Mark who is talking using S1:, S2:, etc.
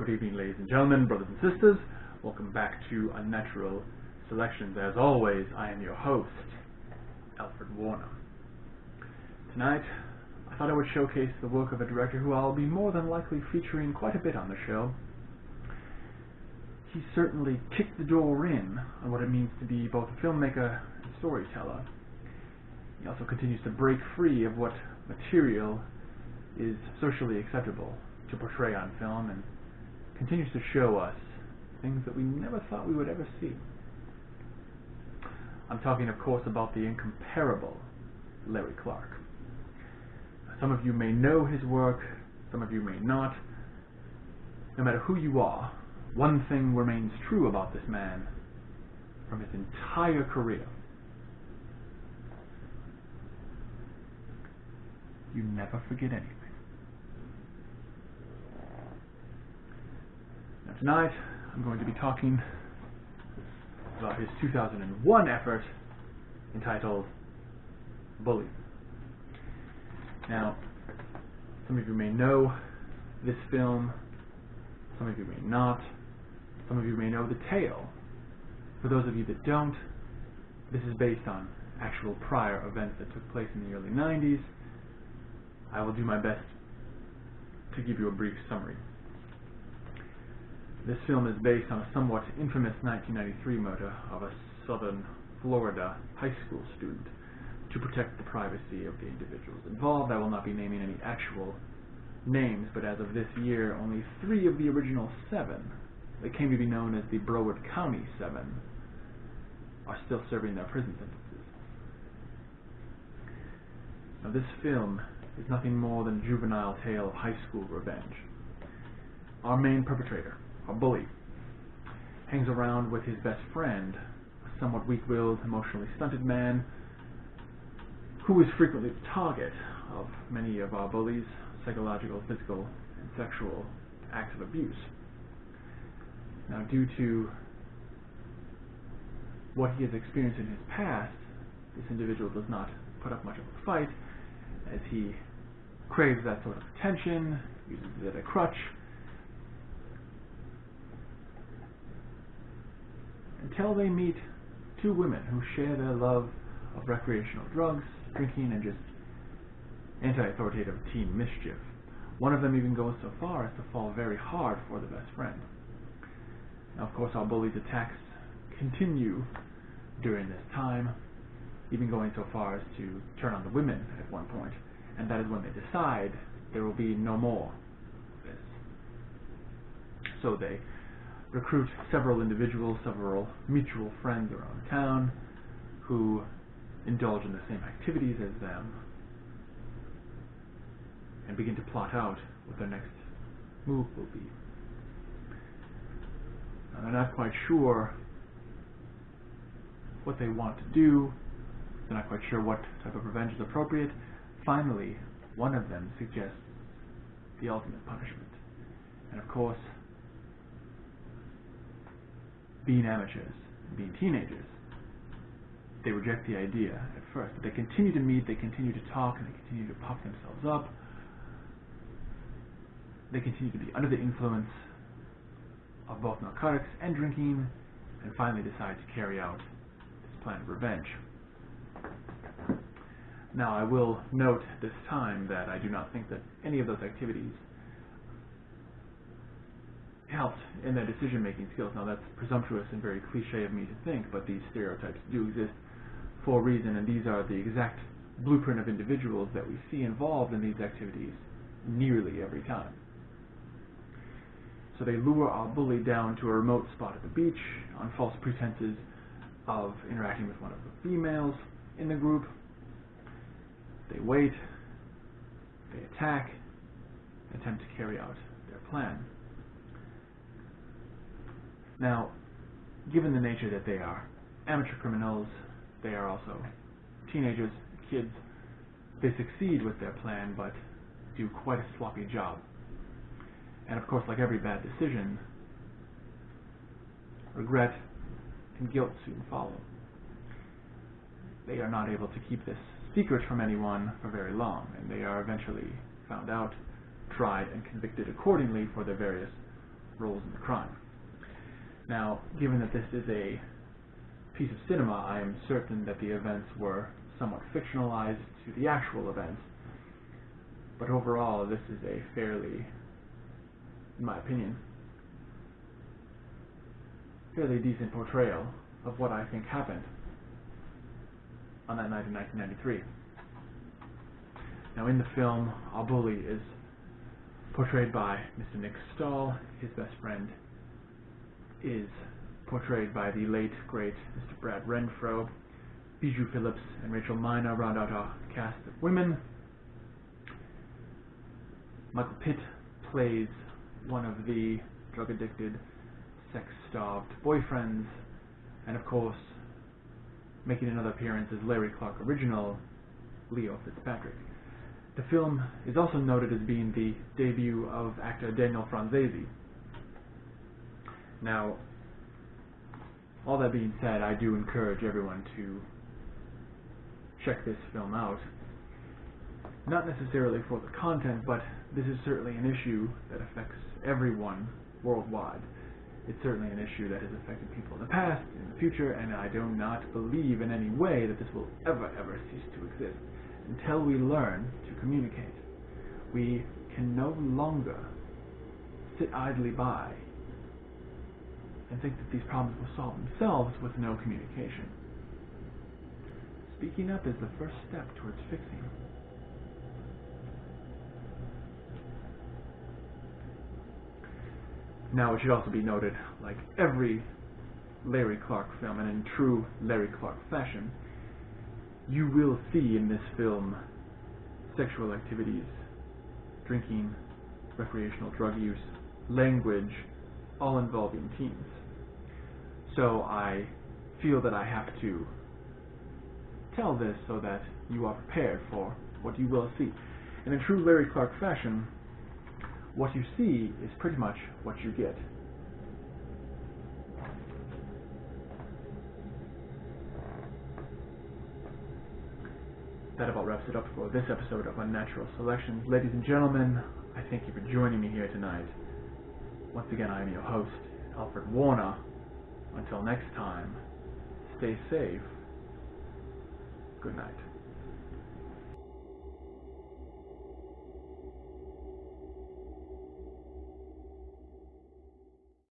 S1: Good evening, ladies and gentlemen, brothers and sisters. Welcome back to Unnatural Selections. As always, I am your host, Alfred Warner. Tonight, I thought I would showcase the work of a director who I'll be more than likely featuring quite a bit on the show. He certainly kicked the door in on what it means to be both a filmmaker and storyteller. He also continues to break free of what material is socially acceptable to portray on film and continues to show us things that we never thought we would ever see. I'm talking, of course, about the incomparable Larry Clark. Some of you may know his work, some of you may not. No matter who you are, one thing remains true about this man from his entire career. You never forget anything. Now tonight, I'm going to be talking about his 2001 effort entitled Bully. Now, some of you may know this film, some of you may not, some of you may know the tale. For those of you that don't, this is based on actual prior events that took place in the early 90s. I will do my best to give you a brief summary. This film is based on a somewhat infamous 1993 murder of a southern Florida high school student to protect the privacy of the individuals involved. I will not be naming any actual names, but as of this year, only 3 of the original 7 that came to be known as the Broward County 7 are still serving their prison sentences. Now, this film is nothing more than a juvenile tale of high school revenge. Our main perpetrator, our bully, hangs around with his best friend, a somewhat weak-willed, emotionally stunted man who is frequently the target of many of our bullies' psychological, physical, and sexual acts of abuse. Now, due to what he has experienced in his past, this individual does not put up much of a fight, as he craves that sort of attention, uses it as a crutch, until they meet 2 women who share their love of recreational drugs, drinking, and just anti-authoritative teen mischief. One of them even goes so far as to fall very hard for the best friend. Now, of course, our bully's attacks continue during this time, even going so far as to turn on the women at one point, and that is when they decide there will be no more of this. So they recruit several individuals, several mutual friends around town who indulge in the same activities as them and begin to plot out what their next move will be. Now, they're not quite sure what they want to do. They're not quite sure what type of revenge is appropriate. Finally, one of them suggests the ultimate punishment. And of course, being amateurs, being teenagers, they reject the idea at first, but they continue to meet, they continue to talk, and they continue to puff themselves up. They continue to be under the influence of both narcotics and drinking, and finally decide to carry out this plan of revenge. Now, I will note at this time that I do not think that any of those activities helped in their decision-making skills. Now, that's presumptuous and very cliche of me to think, but these stereotypes do exist for a reason, and these are the exact blueprint of individuals that we see involved in these activities nearly every time. So they lure our bully down to a remote spot at the beach on false pretenses of interacting with one of the females in the group. They wait, they attack, attempt to carry out their plan. Now, given the nature that they are amateur criminals, they are also teenagers, kids, they succeed with their plan, but do quite a sloppy job. And of course, like every bad decision, regret and guilt soon follow. They are not able to keep this secret from anyone for very long, and they are eventually found out, tried, and convicted accordingly for their various roles in the crime. Now, given that this is a piece of cinema, I am certain that the events were somewhat fictionalized to the actual events, but overall this is a fairly, in my opinion, fairly decent portrayal of what I think happened on that night in 1993. Now in the film, our bully is portrayed by Mr. Nick Stahl. His best friend is portrayed by the late, great Mr. Brad Renfro. Bijou Phillips and Rachel Mina round out our cast of women. Michael Pitt plays one of the drug-addicted, sex-starved boyfriends, and of course, making another appearance as Larry Clark original, Leo Fitzpatrick. The film is also noted as being the debut of actor Daniel Franzese. Now, all that being said, I do encourage everyone to check this film out. Not necessarily for the content, but this is certainly an issue that affects everyone worldwide. It's certainly an issue that has affected people in the past, in the future, and I do not believe in any way that this will ever cease to exist until we learn to communicate. We can no longer sit idly by and think that these problems will solve themselves with no communication. Speaking up is the first step towards fixing. Now, it should also be noted, like every Larry Clark film, and in true Larry Clark fashion, you will see in this film sexual activities, drinking, recreational drug use, language, all involving teens. So I feel that I have to tell this so that you are prepared for what you will see. And in true Larry Clark fashion, what you see is pretty much what you get. That about wraps it up for this episode of Unnatural Selections. Ladies and gentlemen, I thank you for joining me here tonight. Once again, I am your host, Alfred Warner. Until next time, stay safe. Good night.